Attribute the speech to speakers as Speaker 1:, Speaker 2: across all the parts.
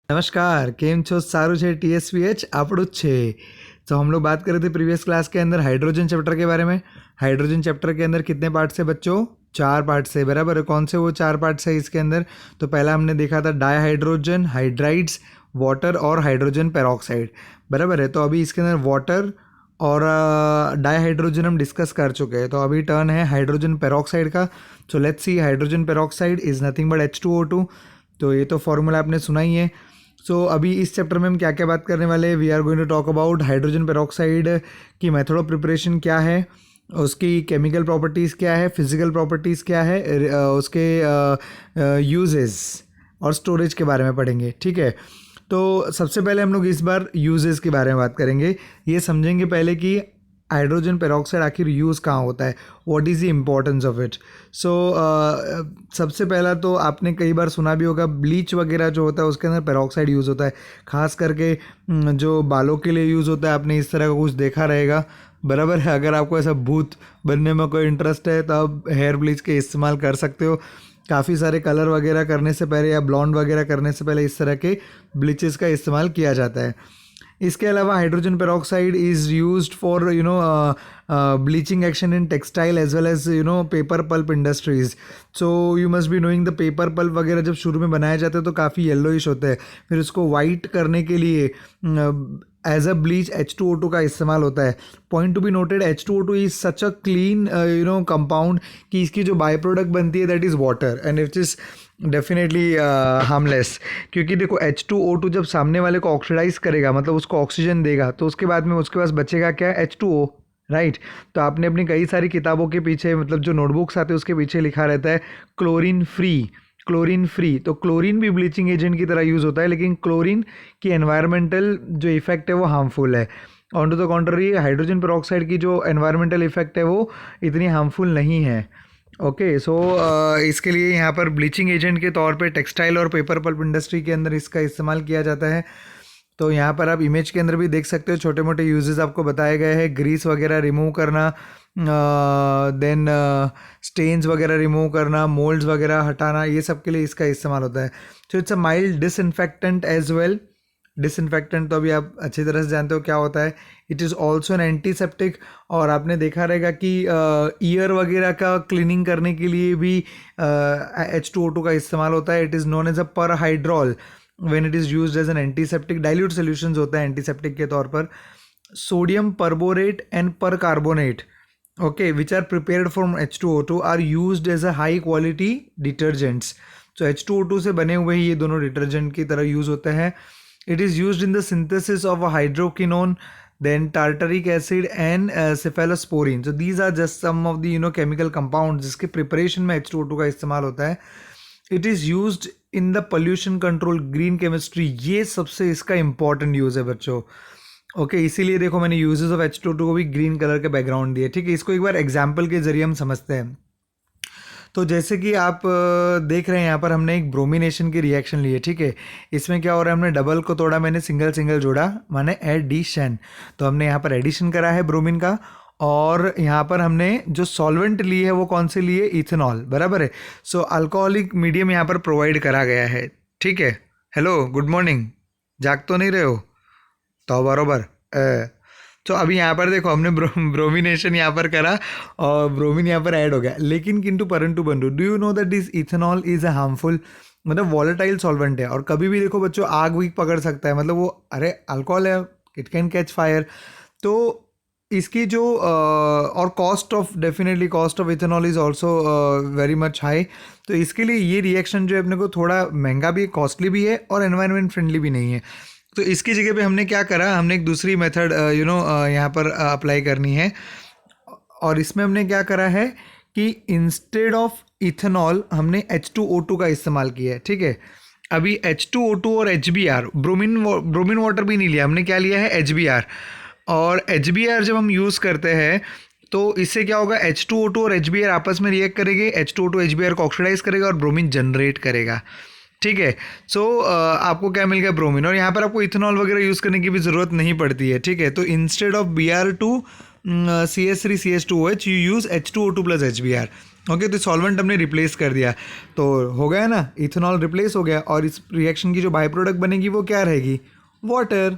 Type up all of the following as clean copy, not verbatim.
Speaker 1: नमस्कार, केम छो? सारू छे? TSVH આપણું જ છે। तो हम लोग बात कर रहे थे प्रीवियस क्लास के अंदर हाइड्रोजन चैप्टर के बारे में। हाइड्रोजन चैप्टर के अंदर कितने पार्ट्स है बच्चों? 4 पार्ट्स है, बराबर है। कौन से वो 4 पार्ट्स है इसके अंदर? तो पहला हमने देखा था डाईहाइड्रोजन, हाइड्राइड्स, वाटर और हाइड्रोजन पेरोक्साइड, बराबर है। तो अभी इसके अंदर वाटर और डाईहाइड्रोजन हम डिस्कस कर चुके हैं। तो अभी टर्न है हाइड्रोजन पेरोक्साइड का। So let's see, hydrogen peroxide is nothing but H2O2। तो ये तो फॉर्मूला आपने सुना ही है। सो अभी इस चैप्टर में हम क्या क्या बात करने वाले हैं? We are going to talk about hydrogen peroxide की मेथड ऑफ प्रिपरेशन क्या है, उसकी केमिकल प्रॉपर्टीज़ क्या है, फिजिकल प्रॉपर्टीज़ क्या है, उसके यूजेस और स्टोरेज के बारे में पढ़ेंगे, ठीक है। तो सबसे पहले हम लोग इस बार यूजेस के बारे में बात करेंगे। ये समझेंगे पहले कि हाइड्रोजन पेरोक्साइड आखिर यूज़ कहाँ होता है, what is the importance of it. So सबसे पहला तो आपने कई बार सुना भी होगा, ब्लीच वगैरह जो होता है उसके अंदर पेरोक्साइड यूज़ होता है, खास करके जो बालों के लिए यूज़ होता है। आपने इस तरह का कुछ देखा रहेगा, बराबर है। अगर आपको ऐसा भूत बनने में कोई इंटरेस्ट है तो आप हेयर ब्लीच के इस्तेमाल कर सकते हो। काफ़ी सारे कलर वगैरह करने से पहले या ब्लॉन्ड वगैरह करने से पहले इस तरह के ब्लीचेस का इस्तेमाल किया जाता है। इसके अलावा hydrogen peroxide is used for bleaching action in textile as well as paper pulp industries. So you must be knowing the paper pulp वगैरह जब शुरू में बनाए जाते हैं तो काफ़ी येलोइश होते हैं, फिर उसको वाइट करने के लिए एज अ ब्लीच H2O2 का इस्तेमाल होता है। Point to be noted, H2O2 is such a clean compound कि इसकी जो बाय प्रोडक्ट बनती है that is water and it is definitely harmless. क्योंकि देखो H2O2 जब सामने वाले को ऑक्सीडाइज करेगा, मतलब उसको ऑक्सीजन देगा, तो उसके बाद में उसके पास बचेगा क्या? H2O, right. तो आपने अपनी कई सारी किताबों के पीछे, मतलब जो नोटबुक्स आते हैं उसके पीछे लिखा रहता है क्लोरीन फ्री, क्लोरीन फ्री। तो क्लोरीन भी ब्लीचिंग एजेंट की तरह यूज़ होता है, लेकिन क्लोरीन की एनवायरमेंटल जो इफेक्ट है वो हार्मफुल है। On to the contrary, hydrogen peroxide की जो एनवायरमेंटल इफेक्ट है वो इतनी हार्मफुल नहीं है। ओके, सो इसके लिए यहाँ पर ब्लीचिंग एजेंट के तौर पे टेक्सटाइल और पेपर पल्प इंडस्ट्री के अंदर इसका इस्तेमाल किया जाता है। तो यहाँ पर आप इमेज के अंदर भी देख सकते हो, छोटे मोटे यूजेस आपको बताए गए हैं। ग्रीस वगैरह रिमूव करना, देन स्टेन्स वगैरह रिमूव करना, मोल्ड्स वगैरह हटाना, ये सब के लिए इसका इस्तेमाल होता है। So it's a mild disinfectant as well. Disinfectant तो अभी आप अच्छी तरह से जानते हो क्या होता है। It is also an antiseptic. और आपने देखा रहेगा कि ईयर वगैरह का क्लीनिंग करने के लिए भी H2O2 का इस्तेमाल होता है। It is known as a perhydrol when it is used as an antiseptic. Dilute solutions होता है एंटीसेप्टिक के तौर पर। Sodium perborate and percarbonate, okay, which are prepared from H2O2 are used as a high quality detergents. So H2O2 से बने हुए ही ये दोनों डिटर्जेंट की तरह यूज़ होते हैं। It is used in the synthesis of a hydroquinone, then tartaric acid and cephalosporin. So these are just some of the chemical compounds जिसके प्रिपरेशन में H2O2 का इस्तेमाल होता है। It is used in the pollution control, green chemistry। ये सबसे इसका important use है बच्चों। ओके, इसीलिए देखो मैंने यूजेस ऑफ H2O2 को भी ग्रीन कलर के बैकग्राउंड दिए, ठीक है। इसको एक बार एग्जाम्पल के जरिए हम समझते हैं। तो जैसे कि आप देख रहे हैं यहाँ पर हमने एक ब्रोमिनेशन की रिएक्शन ली है, ठीक है। इसमें क्या हो रहा है, हमने डबल को तोड़ा, मैंने सिंगल सिंगल जोड़ा, माने एडिशन। तो हमने यहाँ पर एडिशन करा है ब्रोमीन का। और यहाँ पर हमने जो सॉल्वेंट ली है वो कौन से लिए? इथेनॉल, बराबर है। सो अल्कोहलिक मीडियम यहाँ पर प्रोवाइड करा गया है, ठीक है। हेलो, गुड मॉर्निंग, जाग तो नहीं रहे हो? तो बराबर। तो अभी यहाँ पर देखो हमने ब्रोमिनेशन यहाँ पर करा और ब्रोमीन यहाँ पर ऐड हो गया, लेकिन किंतु परंतु बंधु, do you know that this ethanol is a harmful, मतलब वॉलेटाइल सॉल्वेंट है। और कभी भी देखो बच्चों आग भी पकड़ सकता है, मतलब वो अरे अल्कोहल है, इट कैन कैच फायर। तो इसकी जो और cost of, definitely cost of ethanol is also very much high. तो इसके लिए ये रिएक्शन जो है अपने को थोड़ा महंगा भी, कॉस्टली भी है और एनवायरनमेंट फ्रेंडली भी नहीं है। तो इसकी जगह पे हमने क्या करा, हमने एक दूसरी मेथड यहाँ पर अप्लाई करनी है। और इसमें हमने क्या करा है कि इंस्टेड ऑफ इथेनॉल हमने H2O2 का इस्तेमाल किया है, ठीक है। अभी H2O2 और HBr, ब्रोमीन वाटर भी नहीं लिया हमने, क्या लिया है? HBr। और HBr जब हम यूज़ करते हैं तो इससे क्या होगा, H2O2 और HBr आपस में रिएक्ट करेंगे, H2O2 HBr को ऑक्सीडाइज करेगा और ब्रोमीन जनरेट करेगा, ठीक है। सो आपको क्या मिल गया? ब्रोमीन। और यहाँ पर आपको इथेनॉल वगैरह यूज़ करने की भी ज़रूरत नहीं पड़ती है, ठीक है। तो instead of Br2 CH3 CH2OH you use H2O2 plus HBr। Okay तो सॉल्वेंट हमने रिप्लेस कर दिया, तो हो गया ना, इथेनॉल रिप्लेस हो गया, और इस रिएक्शन की जो बाई प्रोडक्ट बनेगी वो क्या रहेगी, water,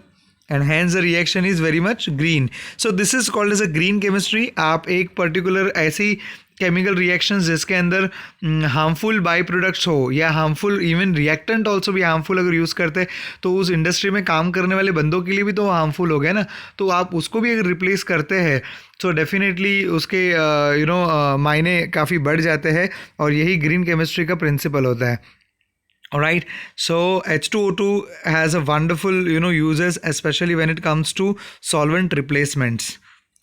Speaker 1: and hence the reaction is very much green. So this is called as a green chemistry. आप एक पर्टिकुलर ऐसी केमिकल रिएक्शंस जिसके अंदर हार्मफुल बाई प्रोडक्ट्स हो या हार्मफुल इवन रिएक्टेंट ऑल्सो भी हार्मफुल अगर यूज़ करते तो उस इंडस्ट्री में काम करने वाले बंदों के लिए भी तो हार्मफुल हो गया ना, तो आप उसको भी अगर रिप्लेस करते हैं तो डेफिनेटली उसके मायने काफ़ी बढ़ जाते हैं, और यही ग्रीन केमिस्ट्री का प्रिंसिपल होता है. Alright, so H2O2 has a wonderful uses, especially when it comes to solvent replacements.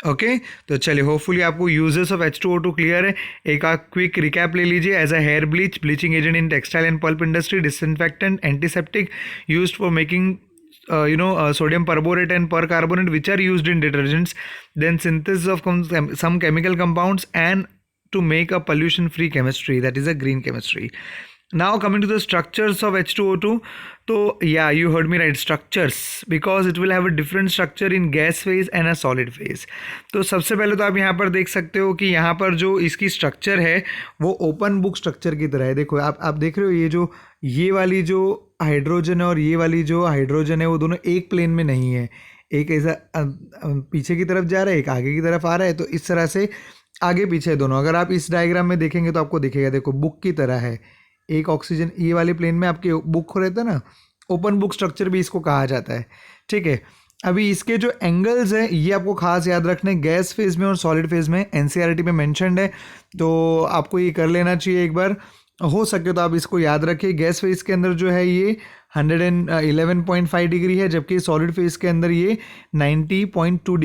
Speaker 1: Okay तो चलिए होपफुली आपको यूजेस ऑफ H2O2 क्लियर है. एक आप क्विक रिकैप ले लीजिए. As a hair bleach, bleaching agent in textile and pulp industry, disinfectant, antiseptic, used for making sodium perborate and percarbonate which are used in detergents, then synthesis of some chemical compounds, and to make a pollution free chemistry, that is a green chemistry. Now coming to the structures of H2O2, so yeah, you heard me right, structures, because it will have a different structure in gas phase and a solid phase. तो सबसे पहले तो आप यहाँ पर देख सकते हो कि यहाँ पर जो इसकी स्ट्रक्चर है वो ओपन बुक स्ट्रक्चर की तरह है. देखो आप देख रहे हो ये वाली जो हाइड्रोजन है और ये वाली जो हाइड्रोजन है वो दोनों एक प्लेन में नहीं है. एक ऐसा पीछे की तरफ जा रहा है, एक आगे की तरफ आ रहा है, तो इस तरह से आगे पीछे दोनों. अगर आप इस डायग्राम में देखेंगे तो आपको दिखेगा, देखो बुक की तरह है. एक ऑक्सीजन ये वाले प्लेन में आपके बुक हो रहता है ना, ओपन बुक स्ट्रक्चर भी इसको कहा जाता है. ठीक है, अभी इसके जो एंगल्स हैं ये आपको खास याद रखने, गैस फेज में और सॉलिड फेज में एनसीईआरटी में मेंशन्ड है, तो आपको ये कर लेना चाहिए एक बार. हो सके तो आप इसको याद रखिए. गैस फेज के अंदर जो है ये 111.5 डिग्री है, जबकि सॉलिड फेज के अंदर ये 90.2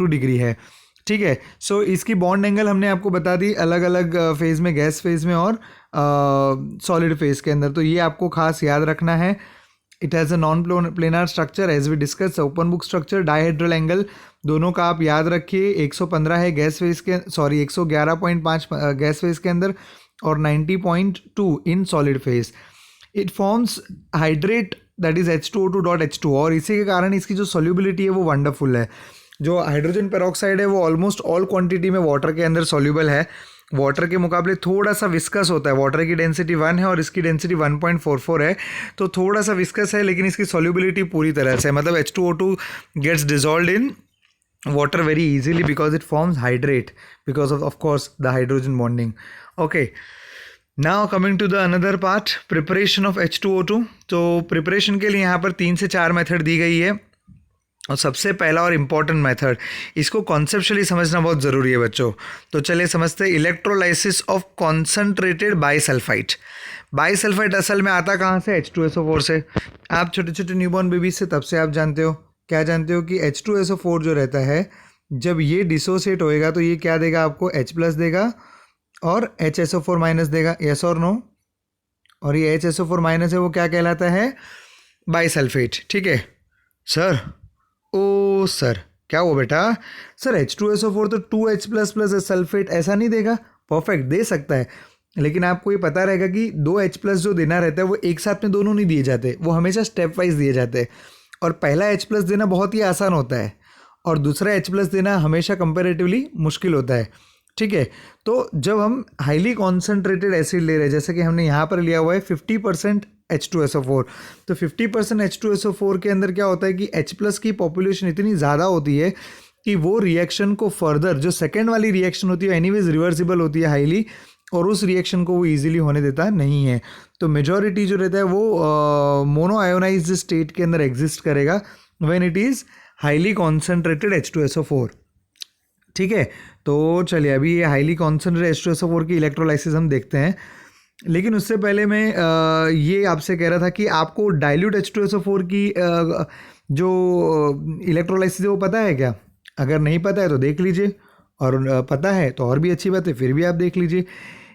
Speaker 1: डिग्री है. ठीक है, सो इसकी बॉन्ड एंगल हमने आपको बता दी अलग अलग फेज में, गैस फेज में और सॉलिड फेज के अंदर, तो ये आपको खास याद रखना है. It has a non planar structure as we discuss. Open book structure, dihedral angle दोनों का आप याद रखिए. 115 है गैस फेज के, 111.5 गैस फेज के अंदर और 90.2 in solid phase. It forms hydrate, that is H2O2.H2, और इसी के कारण इसकी जो सॉल्युबिलिटी है वो वंडरफुल है. जो हाइड्रोजन पेरोक्साइड है वो ऑलमोस्ट ऑल क्वांटिटी में वाटर के अंदर सॉल्युबल है. वाटर के मुकाबले थोड़ा सा विस्कस होता है. वाटर की डेंसिटी 1 है और इसकी डेंसिटी 1.44 है, तो थोड़ा सा विस्कस है, लेकिन इसकी सॉल्युबिलिटी पूरी तरह से, मतलब H2O2 gets dissolved in water very easily because it forms hydrate because of course the hydrogen bonding. Okay, now coming to the another part, preparation of H2O2. तो प्रिपरेशन के लिए यहाँ पर 3 से 4 मेथड दी गई है, और सबसे पहला और इम्पॉर्टेंट मेथड, इसको कॉन्सेप्चुअली समझना बहुत ज़रूरी है बच्चों. तो चलिए समझते हैं. Electrolysis of concentrated bisulphide. Bisulphide असल में आता कहाँ से, H2SO4 से. आप छोटे छोटे न्यूबॉर्न बेबी से तब से आप जानते हो, क्या जानते हो कि H2SO4 जो रहता है जब ये डिसोसिएट होएगा तो ये क्या देगा आपको, H+ देगा और HSO4- देगा. यस और नो. और ये HSO4- है वो क्या कहलाता है, बाईसल्फेट. ठीक है सर. ओ सर क्या हुआ बेटा, सर H2SO4 तो 2H++ सल्फेट ऐसा नहीं देगा. परफेक्ट, दे सकता है, लेकिन आपको ये पता रहेगा कि 2H+ जो देना रहता है वो एक साथ में दोनों नहीं दिए जाते, वो हमेशा स्टेप वाइज दिए जाते हैं. और पहला H+ देना बहुत ही आसान होता है और दूसरा H+ देना हमेशा कंपैरेटिवली मुश्किल होता है. ठीक है, तो जब हम हाईली कॉन्सेंट्रेटेड एसिड ले रहे हैं, जैसे कि हमने यहाँ पर लिया हुआ है 50% H2SO4, तो 50% H2SO4 के अंदर क्या होता है कि H+ की पॉपुलेशन इतनी ज़्यादा होती है कि वो रिएक्शन को फर्दर, जो सेकेंड वाली रिएक्शन होती है एनीवेज रिवर्सिबल होती है हाईली, और उस रिएक्शन को वो ईजिली होने देता नहीं है. तो मेजॉरिटी जो रहता है वो मोनो आयोनाइज्ड स्टेट के अंदर एग्जिस्ट करेगा when it is highly concentrated H2SO4. ठीक है, तो चलिए अभी ये हाईली कॉन्सेंट्रेटेड H2SO4 की इलेक्ट्रोलाइसिस हम देखते हैं. लेकिन उससे पहले मैं ये आपसे कह रहा था कि आपको डाइल्यूट H2SO4 की जो इलेक्ट्रोलाइसिस है वो पता है क्या. अगर नहीं पता है तो देख लीजिए, और पता है तो और भी अच्छी बात है, फिर भी आप देख लीजिए.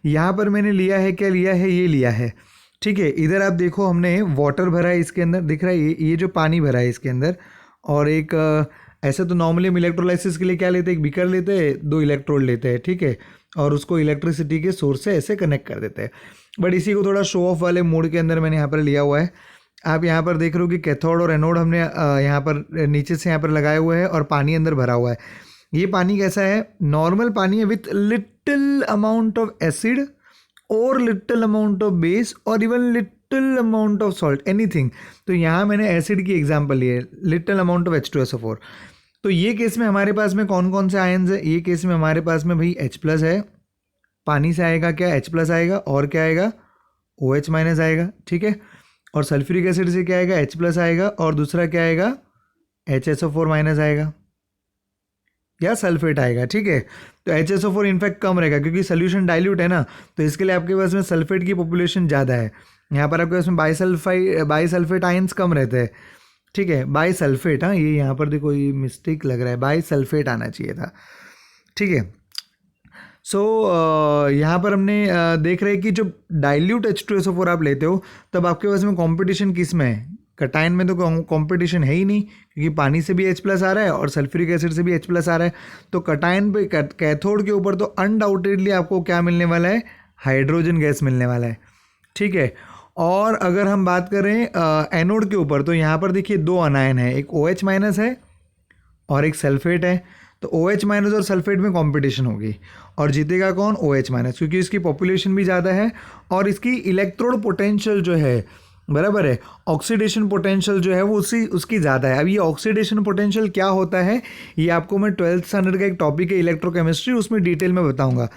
Speaker 1: यहाँ पर मैंने लिया है, क्या लिया है, ये लिया है. ठीक है, इधर आप देखो हमने वाटर भरा है इसके अंदर, दिख रहा है ये जो पानी भरा है इसके अंदर, और एक ऐसे तो नॉर्मली हम इलेक्ट्रोलाइसिस के लिए क्या लेते हैं, एक बीकर लेते हैं, 2 इलेक्ट्रोड लेते हैं. ठीक है, और उसको इलेक्ट्रिसिटी के सोर्स से ऐसे कनेक्ट कर देते हैं. बट इसी को थोड़ा शो ऑफ वाले मोड के अंदर मैंने यहाँ पर लिया हुआ है. आप यहाँ पर देख रहे हो कि कैथोड और एनोड हमने यहाँ पर नीचे से यहाँ पर लगाए हुए हैं और पानी अंदर भरा हुआ है. ये पानी कैसा है, नॉर्मल पानी है with little amount of acid और लिटिल अमाउंट ऑफ बेस और even little amount of salt, anything. तो यहाँ मैंने एसिड की एग्जांपल ली है, लिटिल अमाउंट ऑफ H2SO4। तो ये केस में हमारे पास में कौन कौन से आयन्स है, ये केस में हमारे पास में भाई H+ है, पानी से आएगा क्या H+ आएगा, और क्या आएगा OH- आएगा, ठीक है। और सल्फ्यूरिक एसिड से क्या आएगा H+ आएगा, और दूसरा क्या आएगा HSO4- आएगा या सल्फेट आएगा, ठीक है। तो HSO4 इनफैक्ट कम रहेगा क्योंकि सोल्यूशन डाइल्यूट है ना, तो इसके लिए आपके पास में सल्फेट की पॉपुलेशन ज़्यादा है। यहाँ पर आपके पास में बाइसल्फेट आयंस कम रहते हैं, ठीक है, बाइसल्फेट। हाँ, ये यहाँ पर देखो ये मिस्टेक लग रहा है, बाइसल्फेट आना चाहिए था, ठीक है। सो यहाँ पर हमने देख रहे हैं कि जब डाइल्यूट H2SO4 आप लेते हो तब आपके पास में कंपटीशन किस में है, कटायन में तो कंपटीशन है ही नहीं क्योंकि पानी से भी H+ आ रहा है और सल्फ्यूरिक एसिड से भी H+ आ रहा है। तो कटायन पे कैथोड के ऊपर तो अनडाउटेडली आपको क्या मिलने वाला है, हाइड्रोजन गैस मिलने वाला है, ठीक है। और अगर हम बात करें एनोड के ऊपर तो यहाँ पर देखिए दो अनायन है, एक OH- है और एक सल्फेट है। तो OH- और सल्फेट में कंपटीशन होगी और जीतेगा कौन, OH- क्योंकि इसकी पॉपुलेशन भी ज़्यादा है और इसकी इलेक्ट्रोड पोटेंशियल जो है, बराबर है, ऑक्सीडेशन पोटेंशियल जो है वो उसकी ज़्यादा है। अब ये ऑक्सीडेशन पोटेंशियल क्या होता है ये आपको मैं 12th स्टैंडर्ड का एक टॉपिक है इलेक्ट्रोकेमिस्ट्री, उसमें डिटेल में बताऊंगा।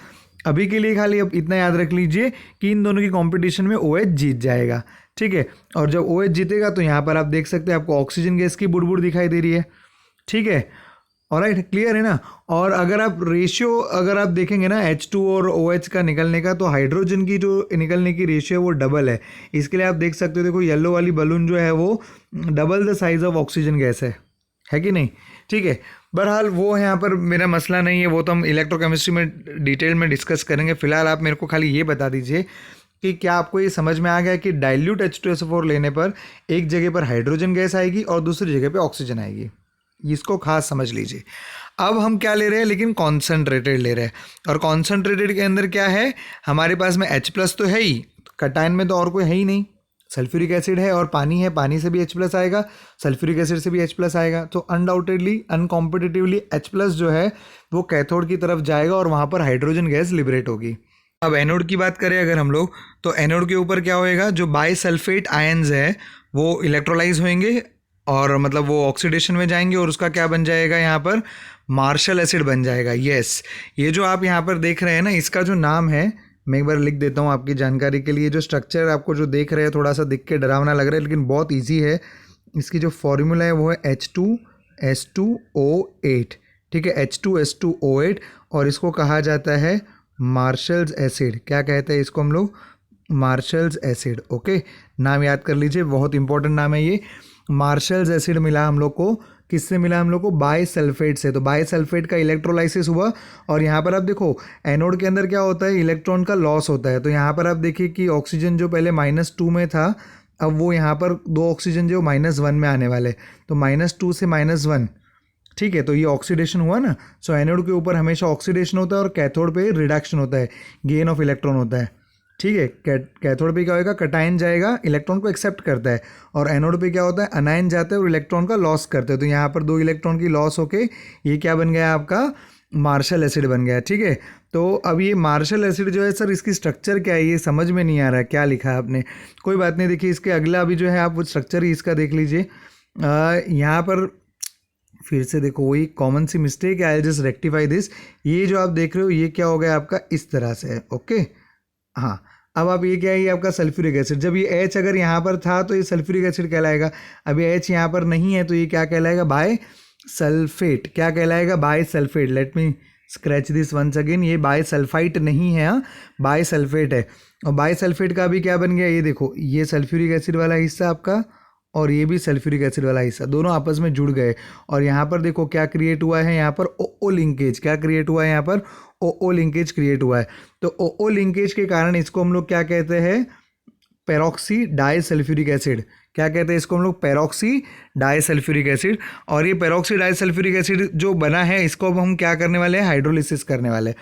Speaker 1: अभी के लिए खाली अब इतना याद रख लीजिए कि इन दोनों की कंपटीशन में OH जीत जाएगा, ठीक है। और जब OH जीतेगा तो यहाँ पर आप देख सकते हैं आपको ऑक्सीजन गैस की बुड़बुड़ दिखाई दे रही है, ठीक है। ऑलराइट, क्लियर है ना। और अगर आप रेशियो अगर आप देखेंगे ना H2 और OH का निकलने का, तो हाइड्रोजन की जो निकलने की रेशियो है वो डबल है। इसके लिए आप देख सकते हो, देखो येलो वाली बलून जो है वो double the size of oxygen gas है कि नहीं, ठीक है। बहरहाल वो यहाँ पर मेरा मसला नहीं है, वो तो हम इलेक्ट्रोकेमिस्ट्री में डिटेल में डिस्कस करेंगे। फिलहाल आप मेरे को खाली ये बता दीजिए कि क्या आपको ये समझ में आ गया कि डाइल्यूट H2SO4 लेने पर एक जगह पर हाइड्रोजन गैस आएगी और दूसरी जगह पर ऑक्सीजन आएगी, इसको खास समझ लीजिए। अब हम क्या ले रहे हैं, लेकिन कॉन्सेंट्रेटेड ले रहे हैं, और कॉन्सेंट्रेटेड के अंदर क्या है, हमारे पास में H+ तो है ही, कटायन में तो और कोई है ही नहीं, सल्फ्यूरिक एसिड है और पानी है, पानी से भी H+ आएगा, सल्फ्यूरिक एसिड से भी H+ आएगा। तो अनडाउटेडली अनकॉम्पिटिटिवली H+ जो है वो कैथोड की तरफ जाएगा और वहाँ पर हाइड्रोजन गैस लिबरेट होगी। अब एनोड की बात करें अगर हम लोग, तो एनोड के ऊपर क्या होएगा, जो बाइसल्फेट आयंस है वो इलेक्ट्रोलाइज होंगे और मतलब वो ऑक्सीडेशन में जाएंगे और उसका क्या बन जाएगा, यहाँ पर मार्शल एसिड बन जाएगा। यस, ये जो आप यहाँ पर देख रहे हैं ना, इसका जो नाम है मैं एक बार लिख देता हूँ आपकी जानकारी के लिए। जो स्ट्रक्चर आपको जो देख रहे हैं थोड़ा सा दिख के डरावना लग रहा है लेकिन बहुत ईजी है। इसकी जो फॉर्मूला है वो है H2S2O8, ठीक है, H2S2O8, और इसको कहा जाता है मार्शल्स एसिड। क्या कहते हैं इसको हम लोग, मार्शल्स एसिड। ओके, नाम याद कर लीजिए, बहुत इंपॉर्टेंट नाम है ये। मार्शल्स एसिड मिला हम लोग को, किससे मिला हम लोग को, बाइसल्फेट से। तो बाइसल्फेट का इलेक्ट्रोलाइसिस हुआ और यहाँ पर आप देखो एनोड के अंदर क्या होता है, इलेक्ट्रॉन का लॉस होता है। तो यहाँ पर आप देखिए कि ऑक्सीजन जो पहले -2 में था, अब वो यहाँ पर दो ऑक्सीजन जो -1 में आने वाले, तो -2 से -1, ठीक है। तो ये ऑक्सीडेशन हुआ ना। सो एनोड के ऊपर हमेशा ऑक्सीडेशन होता है और कैथोड पे रिडक्शन होता है, गेन ऑफ इलेक्ट्रॉन होता है, ठीक है। कैथोड पे क्या होगा, कटायन जाएगा, इलेक्ट्रॉन को एक्सेप्ट करता है, और एनोड पे क्या होता है, अनायन जाता है और इलेक्ट्रॉन का लॉस करते हैं। तो यहाँ पर 2 इलेक्ट्रॉन की लॉस होके ये क्या बन गया आपका, मार्शल एसिड बन गया, ठीक है। तो अब ये मार्शल एसिड जो है सर, इसकी स्ट्रक्चर क्या है ये समझ में नहीं आ रहा है, क्या लिखा है आपने, कोई बात नहीं। देखिए इसके अगला अभी जो है आप वो स्ट्रक्चर ही इसका देख लीजिए। यहाँ पर फिर से देखो वही कॉमन सी मिस्टेक है, आई जस्ट रेक्टिफाई दिस। ये जो आप देख रहे हो ये क्या हो गया आपका, इस तरह से है, ओके। हाँ, अब आप ये क्या है, ये आपका सल्फ्यूरिक एसिड। जब ये H अगर यहाँ पर था तो ये सल्फ्यूरिक एसिड कहलाएगा, अब ये H यहाँ पर नहीं है तो ये क्या कहलाएगा, बाय सल्फेट। क्या कहलाएगा, bisulphate. Let me scratch this once again, ये बाय सल्फाइट नहीं है, हाँ बाय सल्फेट है। और बाय सल्फेट का भी क्या बन गया, ये देखो, ये सल्फ्यूरिक एसिड वाला हिस्सा आपका और ये भी सल्फ्यूरिक एसिड वाला हिस्सा, दोनों आपस में जुड़ गए। और यहाँ पर देखो क्या क्रिएट हुआ है, यहाँ पर OO लिंकेज। क्या क्रिएट हुआ है, यहाँ पर OO लिंकेज क्रिएट हुआ है। तो OO लिंकेज के कारण इसको हम लोग क्या कहते हैं, पेरोक्सी डाइसल्फ्यूरिक एसिड। क्या कहते हैं इसको हम लोग, पेरोक्सी डाइसल्फ्यूरिक एसिड। और ये पेरोक्सी डाइसल्फ्यूरिक एसिड जो बना है इसको अब हम क्या करने वाले हैं, हाइड्रोलिसिस करने वाले हैं।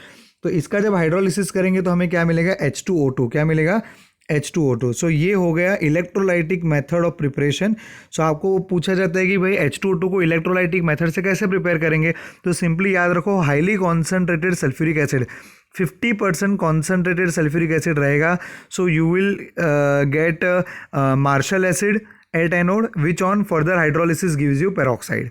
Speaker 1: तो इसका जब हाइड्रोलिसिस करेंगे तो हमें क्या मिलेगा, H2O2। क्या मिलेगा, H2O2। सो ये हो गया इलेक्ट्रोलाइटिक मेथड ऑफ प्रिपरेशन। सो आपको पूछा जाता है कि भाई H2O2 को इलेक्ट्रोलाइटिक मेथड से कैसे प्रिपेयर करेंगे, तो सिंपली याद रखो highly concentrated sulphuric acid, 50% concentrated sulphuric acid रहेगा। So you will get Marshall acid at anode which on further hydrolysis gives you peroxide.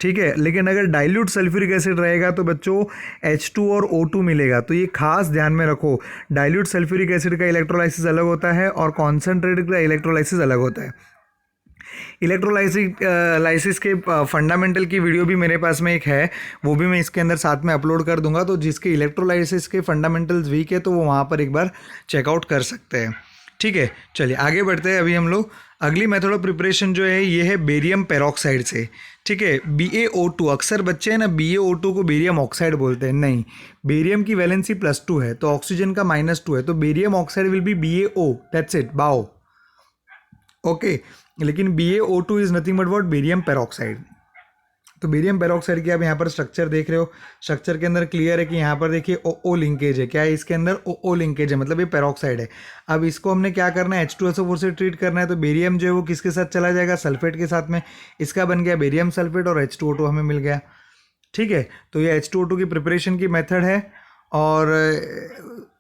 Speaker 1: ठीक है, लेकिन अगर डाइल्यूट सल्फ्यूरिक एसिड रहेगा तो बच्चों H2 और O2 मिलेगा। तो ये खास ध्यान में रखो, डाइल्यूट सल्फ्यूरिक एसिड का इलेक्ट्रोलाइसिस अलग होता है और कॉन्सेंट्रेटेड का इलेक्ट्रोलाइसिस अलग होता है। इलेक्ट्रोलाइसिस के फंडामेंटल की वीडियो भी मेरे पास में एक है, वो भी मैं इसके अंदर साथ में अपलोड कर दूंगा। तो जिसके इलेक्ट्रोलाइसिस के फंडामेंटल्स वीक है तो वो वहाँ पर एक बार चेकआउट कर सकते हैं। ठीक है, चलिए आगे बढ़ते हैं। अभी हम लोग अगली मेथड ऑफ प्रिपरेशन जो है ये है बेरियम पेरोक्साइड से। ठीक है, BaO2, अक्सर बच्चे हैं ना BaO2 को बेरियम ऑक्साइड बोलते हैं, नहीं, बेरियम की वैलेंसी +2 है तो ऑक्सीजन का -2 है, तो barium oxide will be BaO, that's it, बाओ। ओके, लेकिन BaO2 is nothing but what, barium peroxide. तो बेरियम पेरोक्साइड की आप यहाँ पर स्ट्रक्चर देख रहे हो, स्ट्रक्चर के अंदर क्लियर है कि यहाँ पर देखिए OO लिंकेज है। क्या है इसके अंदर, OO लिंकेज है, मतलब ये पेरोक्साइड है। अब इसको हमने क्या करना है, H2SO4 से ट्रीट करना है। तो बेरियम जो है वो किसके साथ चला जाएगा, सल्फेट के साथ में, इसका बन गया बेरियम सल्फेट और H2O2 हमें मिल गया। ठीक है, तो ये H2O2 की प्रिपरेशन की मेथड है। और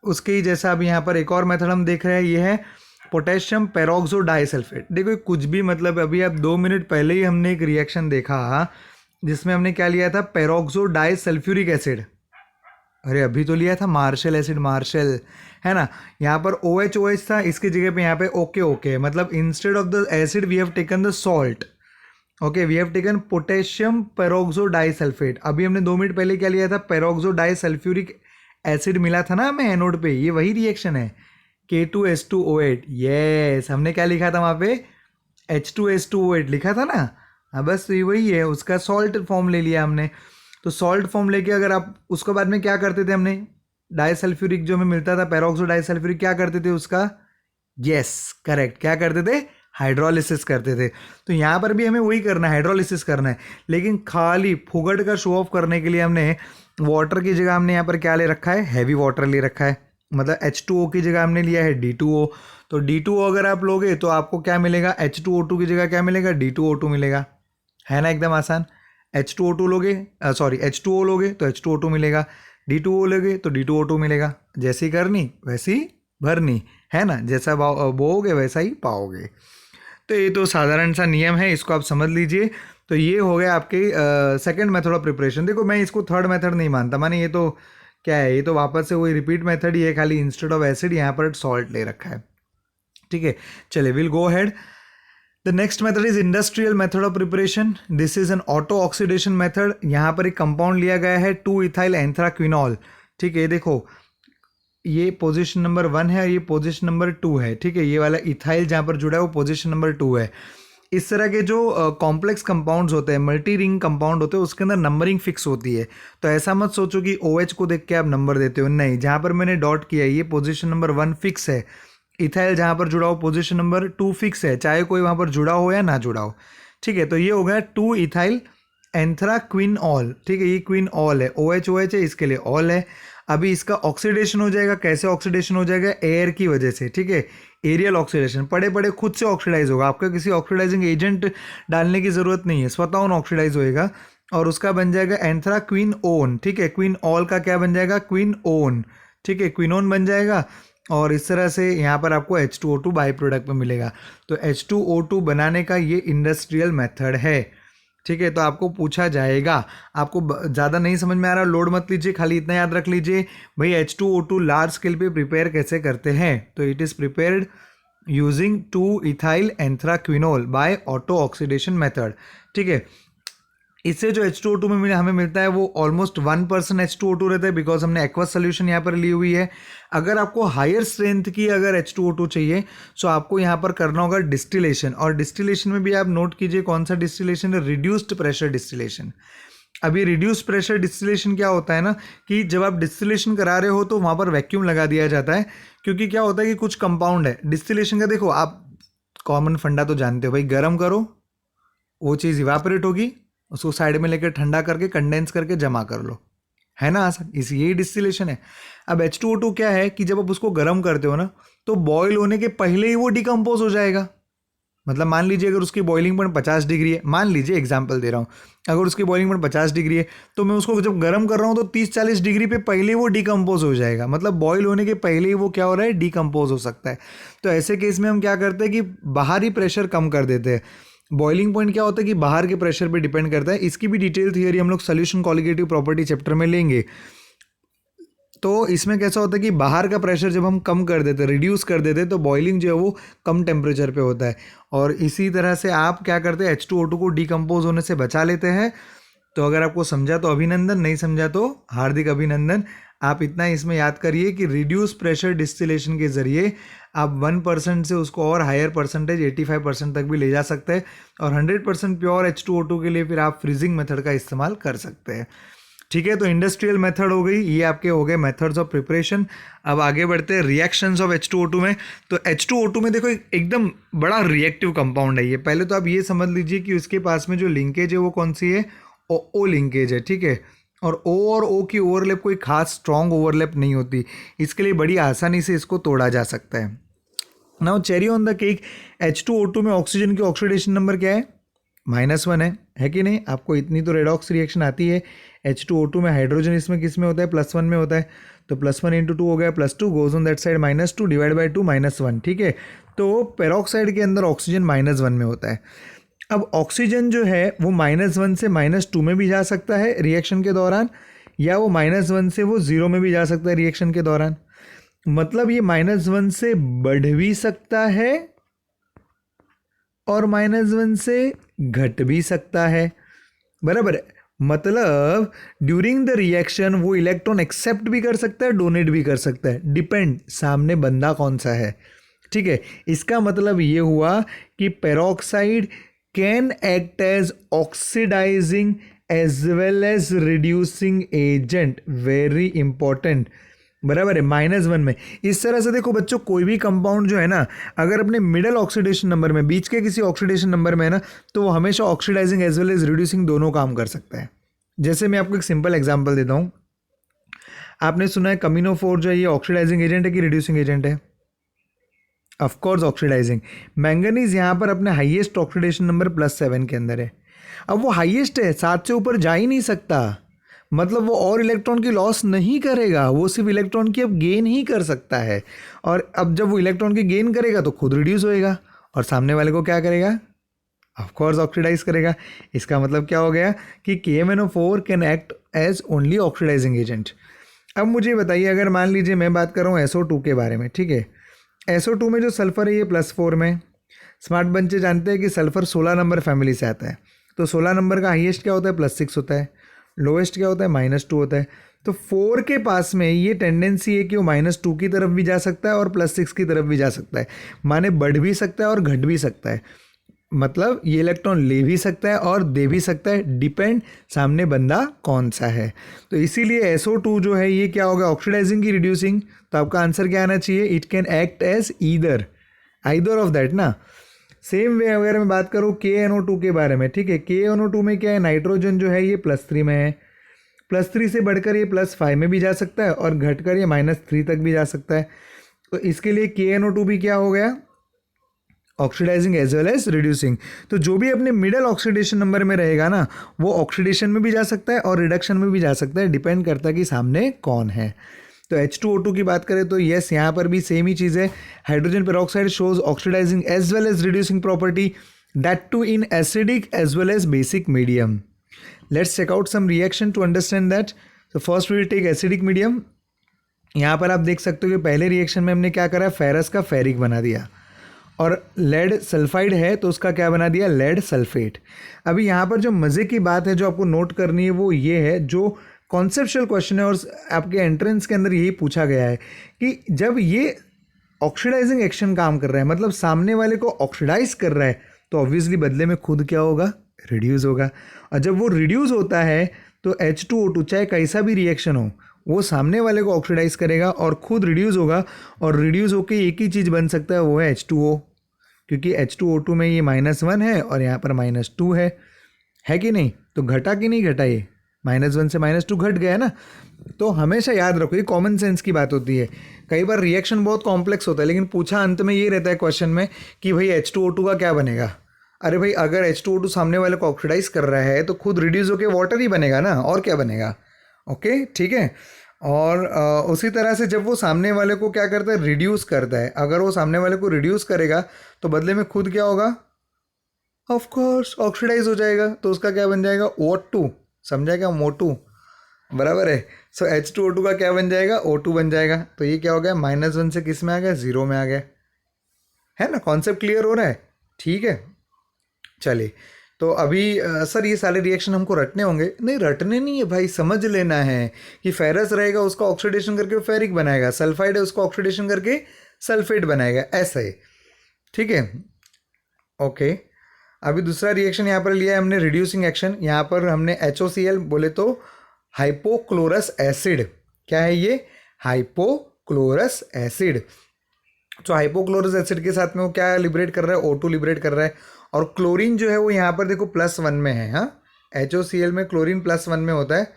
Speaker 1: उसके ही जैसा अब यहाँ पर एक और मेथड हम देख रहे हैं, ये है पोटेशियम पेरोक्सो डाइसल्फेट। देखो कुछ भी, मतलब अभी आप 2 मिनट पहले ही हमने एक रिएक्शन देखा जिसमें हमने क्या लिया था, पेरोक्सो डाइसल्फ्यूरिक एसिड। अरे अभी तो लिया था मार्शल एसिड, मार्शल है ना, यहाँ पर OH था, इसकी जगह पे यहाँ पे ओके, मतलब instead of the acid we have taken the salt. Okay, we have taken potassium peroxo disulphate. अभी हमने 2 मिनट पहले क्या लिया था, पेरोक्सो डाइसल्फ्यूरिक एसिड मिला था ना हमें एनोड पे, ये वही रिएक्शन है, K2H2O8। यस, हमने क्या लिखा था वहाँ पे, H2H2O8 लिखा था ना। हाँ बस तो ये वही है, उसका सॉल्ट फॉर्म ले लिया हमने। तो सॉल्ट फॉर्म लेके अगर आप उसके बाद में क्या करते थे, हमने डाइसल्फ्यूरिक जो हमें मिलता था पेरोक्सो डाइसल्फ्यूरिक, क्या करते थे उसका, यस करेक्ट, क्या करते थे, हाइड्रोलिसिस करते थे। तो यहाँ पर भी हमें वही करना है, हाइड्रोलिसिस करना है, लेकिन खाली फुगड़ का शो ऑफ करने के लिए हमने वाटर की जगह हमने यहाँ पर क्या ले रखा है, हैवी वाटर ले रखा है। मतलब H2O की जगह हमने लिया है D2O। तो D2O अगर आप लोगे तो आपको क्या मिलेगा, H2O2 की जगह क्या मिलेगा, D2O2 मिलेगा, है ना, एकदम आसान। H2O2 लोगे, सॉरी H2O लोगे तो H2O2 मिलेगा, D2O लोगे तो D2O2 मिलेगा। जैसी करनी वैसी भरनी, है ना, जैसा बोओगे वैसा ही पाओगे। तो ये तो साधारण सा नियम है, इसको आप समझ लीजिए। तो ये हो गया आपके सेकंड मेथड ऑफ प्रिपरेशन। देखो मैं इसको थर्ड मेथड नहीं मानता, माने ये तो क्या है, ये तो वापस से वही रिपीट मेथड ही है, खाली इंस्टेड ऑफ एसिड यहाँ पर सॉल्ट ले रखा है। ठीक है, चलिए will go ahead. The next method is industrial method of preparation. This is an auto oxidation method. यहाँ पर एक कंपाउंड लिया गया है 2-इथाइल एंथ्राक्विनॉल। ठीक है, ये देखो ये पोजीशन नंबर 1 है और ये पोजीशन नंबर 2 है। ठीक है, ये वाला इथाइल जहाँ पर जुड़ा है वो पोजीशन नंबर 2 है। इस तरह के जो कॉम्प्लेक्स कंपाउंड्स होते हैं, मल्टी रिंग कंपाउंड होते हैं, उसके अंदर नंबरिंग फिक्स होती है। तो ऐसा मत सोचो कि OH को देख के आप नंबर देते हो, नहीं, जहाँ पर मैंने डॉट किया है ये पोजीशन नंबर 1 फिक्स है। इथाइल जहाँ पर जुड़ा हो पोजीशन नंबर 2 फिक्स है, चाहे कोई वहाँ पर जुड़ा हो या ना जुड़ा हो। ठीक है, तो ये हो गया 2-इथाइल एंथ्राक्विनॉल। ठीक है, ये क्विनॉल है, OH है, इसके लिए ऑल है। अभी इसका ऑक्सीडेशन हो जाएगा, कैसे ऑक्सीडेशन हो जाएगा, एयर की वजह से। ठीक है, एरियल ऑक्सीडेशन, पड़े पड़े खुद से ऑक्सीडाइज होगा, आपका किसी ऑक्सीडाइजिंग एजेंट डालने की ज़रूरत नहीं है, स्वतः ऑक्सीडाइज होएगा और उसका बन जाएगा एंथ्राक्विनओन। ठीक है, क्विनऑल का क्या बन जाएगा, क्विनओन। ठीक है, क्विनोन बन जाएगा और इस तरह से यहाँ पर आपको H2O2 बाई प्रोडक्ट में मिलेगा। तो H2O2 बनाने का ये इंडस्ट्रियल मेथड है। ठीक है, तो आपको पूछा जाएगा, आपको ज़्यादा नहीं समझ में आ रहा, लोड मत लीजिए, खाली इतना याद रख लीजिए भाई H2O2 लार्ज स्केल पे प्रिपेयर कैसे करते हैं। तो इट इज़ प्रिपेयर्ड यूजिंग 2-इथाइल anthraquinol by auto oxidation method. ठीक है, इससे जो H2O2 में हमें मिलता है वो ऑलमोस्ट 1% H2O2 रहता है, बिकॉज हमने एक्वस सोल्यूशन यहाँ पर ली हुई है। अगर आपको हायर स्ट्रेंथ की अगर H2O2 चाहिए तो आपको यहाँ पर करना होगा डिस्टिलेशन, और डिस्टिलेशन में भी आप नोट कीजिए कौन सा डिस्टिलेशन है, रिड्यूस्ड प्रेशर डिस्टिलेशन। अभी रिड्यूस्ड प्रेशर डिस्टिलेशन क्या होता है ना, कि जब आप डिस्टिलेशन करा रहे हो तो वहाँ पर वैक्यूम लगा दिया जाता है, क्योंकि क्या होता है कि कुछ कंपाउंड है डिस्टिलेशन का। देखो आप कॉमन फंडा तो जानते हो भाई, गर्म करो वो चीज़ इवापोरेट होगी, उसको साइड में लेकर ठंडा करके कंडेंस करके जमा कर लो, है ना आसान, इसी यही डिस्टिलेशन है। अब H2O2 क्या है कि जब आप उसको गर्म करते हो ना तो बॉयल होने के पहले ही वो डिकम्पोज हो जाएगा। मतलब मान लीजिए अगर उसकी बॉइलिंग पॉइंट 50 डिग्री है, मान लीजिए एग्जांपल दे रहा हूँ, अगर उसकी बॉइलिंग पॉइंट 50 डिग्री है तो मैं उसको जब गर्म कर रहा हूँ तो 30-40 डिग्री पे पहले वो डिकम्पोज हो जाएगा। मतलब बॉयल होने के पहले ही वो क्या हो रहा है, डिकम्पोज हो सकता है। तो ऐसे केस में हम क्या करते हैं कि बाहरी प्रेशर कम कर देते हैं। बॉइलिंग पॉइंट क्या होता है कि बाहर के प्रेशर पे डिपेंड करता है। इसकी भी डिटेल थियरी हम लोग सोल्यूशन कॉलिगेटिव प्रॉपर्टी चैप्टर में लेंगे। तो इसमें कैसा होता है कि बाहर का प्रेशर जब हम कम कर देते, रिड्यूस कर देते, तो बॉइलिंग जो है वो कम टेम्परेचर पे होता है। और इसी तरह से आप क्या करते हैं, H2O2 को डिकम्पोज होने से बचा लेते हैं। तो अगर आपको समझा तो अभिनंदन, नहीं समझा तो हार्दिक अभिनंदन। आप इतना इसमें याद करिए कि रिड्यूस प्रेशर डिस्टिलेशन के ज़रिए आप 1% से उसको और हायर परसेंटेज 85% तक भी ले जा सकते हैं। और 100% प्योर H2O2 के लिए फिर आप फ्रीजिंग मेथड का इस्तेमाल कर सकते हैं। ठीक है, तो इंडस्ट्रियल मेथड हो गई, ये आपके हो गए मेथड्स ऑफ प्रिपरेशन। अब आगे बढ़ते हैं रिएक्शंस ऑफ H2O2 में। तो H2O2 में देखो एकदम बड़ा रिएक्टिव कंपाउंड है ये। पहले तो आप ये समझ लीजिए कि उसके पास में जो लिंकेज है वो कौन सी है, ओ लिंकेज है। ठीक है, और O और O की ओवरलैप कोई खास स्ट्रॉन्ग ओवरलैप नहीं होती, इसके लिए बड़ी आसानी से इसको तोड़ा जा सकता है। Now cherry on the cake, H2O2 में ऑक्सीजन की ऑक्सीडेशन नंबर क्या है, -1 है कि नहीं। आपको इतनी तो रेडॉक्स रिएक्शन आती है। H2O2 में हाइड्रोजन इसमें किस में होता है, +1 में होता है। तो +1 × 2 हो गया, +2 goes on that side, -2 divide by 2 -1। ठीक है, तो पेरोक्साइड के अंदर ऑक्सीजन -1 में होता है। अब ऑक्सीजन जो है वो -1 से -2 में भी जा सकता है रिएक्शन के दौरान, या वो -1 से वो 0 में भी जा सकता है रिएक्शन के दौरान। मतलब ये -1 से बढ़ भी सकता है और -1 से घट भी सकता है, बराबर है। मतलब ड्यूरिंग द रिएक्शन वो इलेक्ट्रॉन एक्सेप्ट भी कर सकता है, डोनेट भी कर सकता है, डिपेंड सामने बंदा कौन सा है। ठीक है, इसका मतलब ये हुआ कि peroxide can act as oxidising as well as reducing agent, very important, बराबर है, -1 में। इस तरह से देखो बच्चों, कोई भी कंपाउंड जो है ना, अगर अपने मिडल ऑक्सीडेशन नंबर में, बीच के किसी ऑक्सीडेशन नंबर में है ना, तो वो हमेशा oxidising as well as reducing दोनों काम कर सकता है। जैसे मैं आपको एक सिंपल एग्जांपल देता हूँ। आपने सुना है कमिनोफोर जो है ये ऑक्सीडाइजिंग एजेंट है कि रिड्यूसिंग एजेंट है? Of course oxidising. मैंगनीज यहाँ पर अपने हाईएस्ट ऑक्सीडेशन नंबर +7 के अंदर है। अब वो हाईएस्ट है, 7 से ऊपर जा ही नहीं सकता, मतलब वो और इलेक्ट्रॉन की लॉस नहीं करेगा, वो सिर्फ इलेक्ट्रॉन की अब गेन ही कर सकता है। और अब जब वो इलेक्ट्रॉन की गेन करेगा तो खुद रिड्यूस होएगा, और सामने वाले को क्या करेगा, ऑफ कोर्स ऑक्सीडाइज करेगा। इसका मतलब क्या हो गया कि KMnO4 can act as only oxidising agent. अब मुझे बताइए, अगर मान लीजिए मैं बात कर रहा हूँ SO2 के बारे में, ठीक है, SO2 में जो सल्फर है ये +4 में। स्मार्ट बच्चे जानते हैं कि सल्फर 16 नंबर फैमिली से आता है, तो 16 नंबर का हाईएस्ट क्या होता है, +6 होता है, लोएस्ट क्या होता है, -2 होता है। तो 4 के पास में ये टेंडेंसी है कि वो -2 की तरफ भी जा सकता है और +6 की तरफ भी जा सकता है, माने बढ़ भी सकता है और घट भी सकता है। मतलब ये इलेक्ट्रॉन ले भी सकता है और दे भी सकता है, डिपेंड सामने बंदा कौन सा है। तो इसीलिए SO2 जो है ये क्या होगा, ऑक्सीडाइजिंग की रिड्यूसिंग। तो आपका आंसर क्या आना चाहिए, it can act as either of that ना। सेम वे अगर मैं बात करूँ KNO2 के बारे में, ठीक है, KNO2 में क्या है, नाइट्रोजन जो है ये +3 में है, +3 से बढ़कर ये +5 में भी जा सकता है और घटकर ये -3 तक भी जा सकता है। तो इसके लिए KNO2 भी क्या हो गया, oxidising as well as reducing. तो जो भी अपने मिडल ऑक्सीडेशन नंबर में रहेगा ना, वो ऑक्सीडेशन में भी जा सकता है और रिडक्शन में भी जा सकता है, डिपेंड करता है कि सामने कौन है। तो H2O2 की बात करें तो यस, यहाँ पर भी सेम ही चीज़ है। Hydrogen peroxide shows oxidizing as well as reducing property, that too in acidic as well as basic medium. Let's check out some reaction to understand that. तो first we will take acidic medium. यहाँ पर आप देख सकते हो कि पहले reaction में हमने क्या करा, फेरस का फेरिक बना दिया, और लेड सल्फाइड है तो उसका क्या बना दिया, लेड सल्फेट। अभी यहाँ पर जो मज़े की बात है जो आपको नोट करनी है वो ये है, जो कॉन्सेप्चुअल क्वेश्चन है और आपके एंट्रेंस के अंदर यही पूछा गया है कि जब ये ऑक्सीडाइजिंग एक्शन काम कर रहा है, मतलब सामने वाले को ऑक्सीडाइज कर रहा है, तो ऑब्वियसली बदले में खुद क्या होगा, रिड्यूस होगा। और जब वो रिड्यूस होता है तो H2O2 चाहे कैसा भी रिएक्शन हो, वो सामने वाले को ऑक्सीडाइज करेगा और खुद रिड्यूस होगा, और रिड्यूस होकर एक ही चीज़ बन सकता है, वो है H2O, क्योंकि H2O2 में ये -1 है और यहाँ पर -2 है कि नहीं। तो घटा कि नहीं घटा, ये -1 से -2 घट गया ना। तो हमेशा याद रखो, ये कॉमन सेंस की बात होती है। कई बार रिएक्शन बहुत कॉम्प्लेक्स होता है, लेकिन पूछा अंत में ये रहता है क्वेश्चन में कि भाई H2O2 का क्या बनेगा। अरे भाई अगर H2O2 सामने वाले को ऑक्सीडाइज कर रहा है तो खुद रिड्यूस होकर वाटर ही बनेगा ना, और क्या बनेगा। ओके ठीक है। और उसी तरह से जब वो सामने वाले को क्या करता है, रिड्यूस करता है, अगर वो सामने वाले को रिड्यूस करेगा तो बदले में खुद क्या होगा, ऑफ कोर्स ऑक्सीडाइज हो जाएगा। तो उसका क्या बन जाएगा, O2, समझा क्या, मोटू, बराबर है। सो H2O2 का क्या बन जाएगा, O2 बन जाएगा। तो ये क्या हो गया, -1 से किस में आ गया, 0 में आ गया, है ना। कॉन्सेप्ट क्लियर हो रहा है, ठीक है। चलिए, तो अभी सर ये सारे रिएक्शन हमको रटने होंगे, नहीं रटने नहीं है भाई, समझ लेना है कि फेरस रहेगा उसका ऑक्सीडेशन करके फेरिक बनाएगा, सल्फाइड है उसको ऑक्सीडेशन करके सल्फेट बनाएगा, ऐसा ही, ठीक है। ओके, अभी दूसरा रिएक्शन यहाँ पर लिया है हमने, रिड्यूसिंग एक्शन। यहाँ पर हमने HOCl बोले तो हाइपोक्लोरस एसिड, क्या है ये, हाइपोक्लोरस एसिड। तो हाइपोक्लोरस एसिड के साथ में वो क्या लिबरेट कर रहा है, O2 लिबरेट कर रहा है। और क्लोरीन जो है वो यहाँ पर देखो +1 में है, हाँ, HOCl में क्लोरीन +1 में होता है,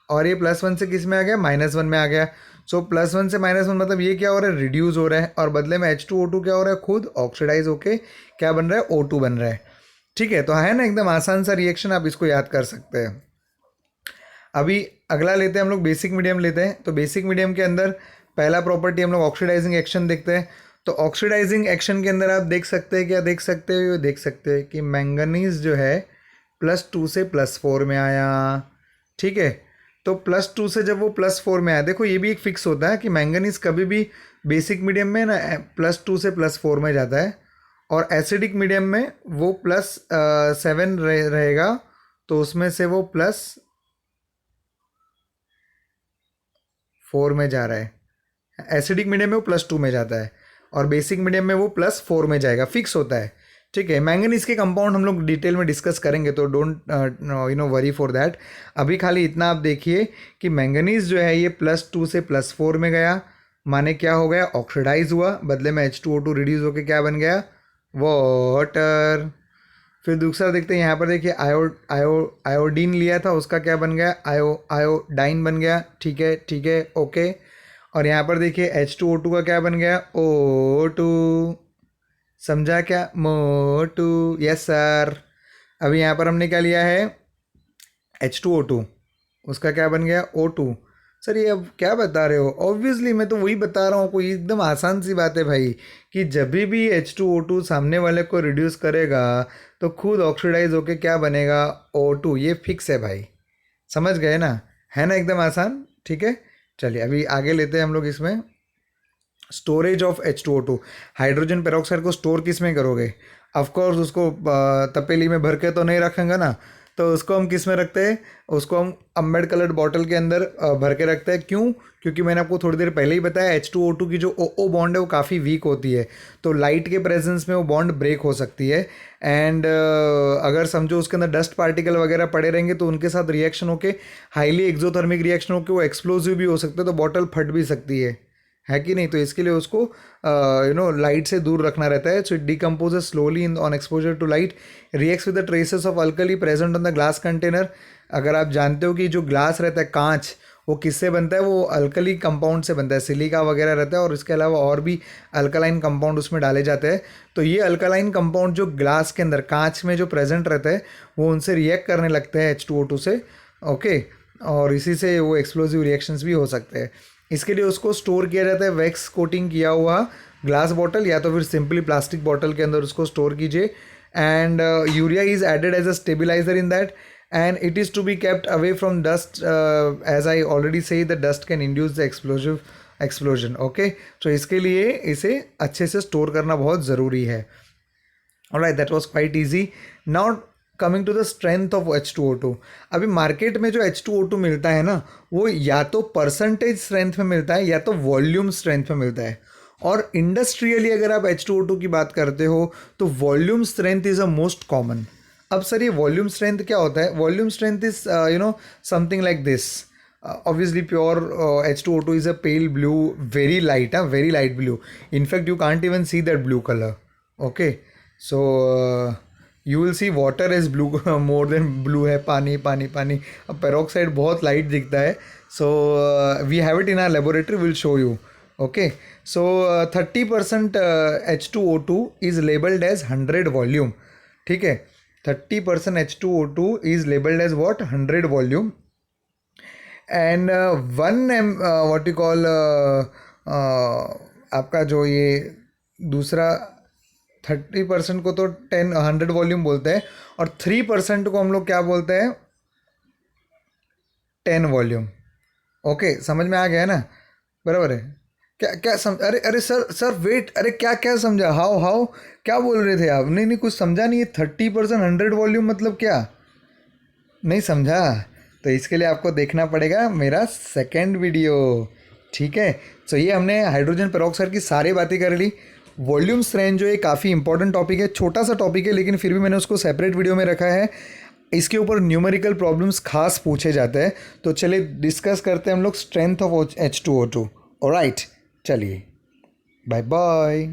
Speaker 1: और ये +1 से किस में आ गया, -1 में आ गया। सो +1 से -1 मतलब ये क्या हो रहा है, रिड्यूस हो रहा है, और बदले में H2O2 क्या हो रहा है, खुद ऑक्सीडाइज होके क्या बन रहा है, O2 बन रहा है, ठीक है। तो है ना एकदम आसान सा रिएक्शन, आप इसको याद कर सकते हैं। अभी अगला लेते हैं हम लोग, बेसिक मीडियम लेते हैं। तो बेसिक मीडियम के अंदर पहला प्रॉपर्टी हम लोग ऑक्सीडाइजिंग एक्शन देखते हैं। तो ऑक्सीडाइजिंग एक्शन के अंदर आप देख सकते हैं, क्या देख सकते हो, देख सकते हैं कि मैंगनीज जो है +2 से +4 में आया, ठीक है। तो +2 से जब वो +4 में आया, देखो ये भी एक फिक्स होता है कि मैंगनीज कभी भी बेसिक मीडियम में ना +2 से +4 में जाता है, और एसिडिक मीडियम में वो +7 रहेगा, तो उसमें से वो +4 में जा रहा है। एसिडिक मीडियम में वो +2 में जाता है, और बेसिक मीडियम में वो +4 में जाएगा, फिक्स होता है, ठीक है। मैंगनीज के कंपाउंड हम लोग डिटेल में डिस्कस करेंगे, तो डोंट वरी फॉर दैट। अभी खाली इतना आप देखिए कि मैंगनीज जो है ये +2 से +4 में गया, माने क्या हो गया, ऑक्सीडाइज हुआ, बदले में H2O2 रिड्यूस होकर क्या बन गया, वाटर। फिर दूसरा देखते हैं, यहाँ पर देखिए आयोडीन लिया था, उसका क्या बन गया, आयोडाइन बन गया, ठीक है, ठीक है, ओके। और यहाँ पर देखिए H2O2 का क्या बन गया, O2, समझा क्या, मोटू, यस सर। अभी यहाँ पर हमने क्या लिया है, H2O2, उसका क्या बन गया, O2। सर ये अब क्या बता रहे हो, ऑब्वियसली मैं तो वही बता रहा हूँ, कोई एकदम आसान सी बात है भाई, कि जब भी H2O2 सामने वाले को रिड्यूस करेगा तो खुद ऑक्सीडाइज होके क्या बनेगा, O2, ये फिक्स है भाई, समझ गए ना, है ना, एकदम आसान, ठीक है। चलिए अभी आगे लेते हैं हम लोग इसमें, storage of H2O2। Hydrogen peroxide को स्टोर किस में करोगे, ऑफकोर्स उसको तपेली में भर के तो नहीं रखेंगे ना, तो उसको हम किस में रखते हैं, उसको हम अम्बेड कलर्ड बॉटल के अंदर भर के रखते हैं। क्यों, क्योंकि मैंने आपको थोड़ी देर पहले ही बताया H2O2 की जो O बॉन्ड है वो काफ़ी वीक होती है, तो लाइट के प्रेजेंस में वो बॉन्ड ब्रेक हो सकती है। एंड अगर समझो उसके अंदर डस्ट पार्टिकल वगैरह पड़े रहेंगे तो उनके साथ रिएक्शन होके हाईली एक्सोथर्मिक रिएक्शन होकर वो एक्सप्लोजिव भी हो सकते हैं, तो बॉटल फट भी सकती है कि नहीं। तो इसके लिए उसको लाइट से दूर रखना रहता है। So it decomposes slowly in on exposure to light, reacts with the traces of alkali present on the glass container. अगर आप जानते हो कि जो ग्लास रहता है, कांच, वो किससे बनता है, वो अल्कली कंपाउंड से बनता है, सिलिका वगैरह रहता है, और इसके अलावा और भी अल्कलाइन कंपाउंड उसमें डाले जाते हैं। तो ये अल्कलाइन कंपाउंड जो ग्लास के अंदर, कांच में जो प्रेजेंट रहता है, वो उनसे रिएक्ट करने लगते हैं H2O2 से, ओके, और इसी से वो एक्सप्लोजिव रिएक्शंस भी हो सकते हैं। इसके लिए उसको स्टोर किया जाता है वैक्स कोटिंग किया हुआ ग्लास बॉटल, या तो फिर सिंपली प्लास्टिक बॉटल के अंदर उसको स्टोर कीजिए। And urea is added as a stabilizer in that, and it is to be kept away from dust, as I already say the dust can induce the explosion, okay. तो इसके लिए इसे अच्छे से स्टोर करना बहुत ज़रूरी है। Alright, that was quite easy. Now coming to the strength of H2O2। अभी मार्केट में जो H2O2 मिलता है ना, वो या तो परसेंटेज स्ट्रेंथ में मिलता है या तो वॉल्यूम स्ट्रेंथ में मिलता है। और इंडस्ट्रियली अगर आप H2O2 की बात करते हो तो volume strength is a most common. अब सर ये वॉल्यूम स्ट्रेंथ क्या होता है, volume strength is something like this. Obviously pure H2O2 is a pale blue, very light, very light blue. In fact you can't even see that blue color, okay. So you will see water is blue more than blue है, पानी पानी पानी। अब peroxide बहुत light दिखता है, so we have it in our laboratory, will show you. Okay, so 30% H2O2 is labelled as 100 volume. ठीक है, 30% H2O2 is labelled as what, 100 volume. And what you call आपका जो ये दूसरा 30% को तो 100 वॉल्यूम बोलते हैं, और 3% को हम लोग क्या बोलते हैं, 10 वॉल्यूम। ओके, समझ में आ गया ना, बराबर है। क्या क्या अरे अरे सर सर वेट, अरे क्या क्या समझा, हाउ हाउ क्या बोल रहे थे आप? नहीं नहीं, कुछ समझा नहीं है। 30% 100 वॉल्यूम मतलब क्या, नहीं समझा? तो इसके लिए आपको देखना पड़ेगा मेरा सेकेंड वीडियो। ठीक है, तो ये हमने हाइड्रोजन पेरोक्साइड की सारी बातें कर ली। वॉल्यूम्स रेंज जो है काफ़ी इंपॉर्टेंट टॉपिक है, छोटा सा टॉपिक है, लेकिन फिर भी मैंने उसको सेपरेट वीडियो में रखा है। इसके ऊपर न्यूमेरिकल प्रॉब्लम्स खास पूछे जाते हैं। तो चलिए डिस्कस करते हैं हम लोग स्ट्रेंथ ऑफ H2O2। ऑलराइट, चलिए बाय बाय।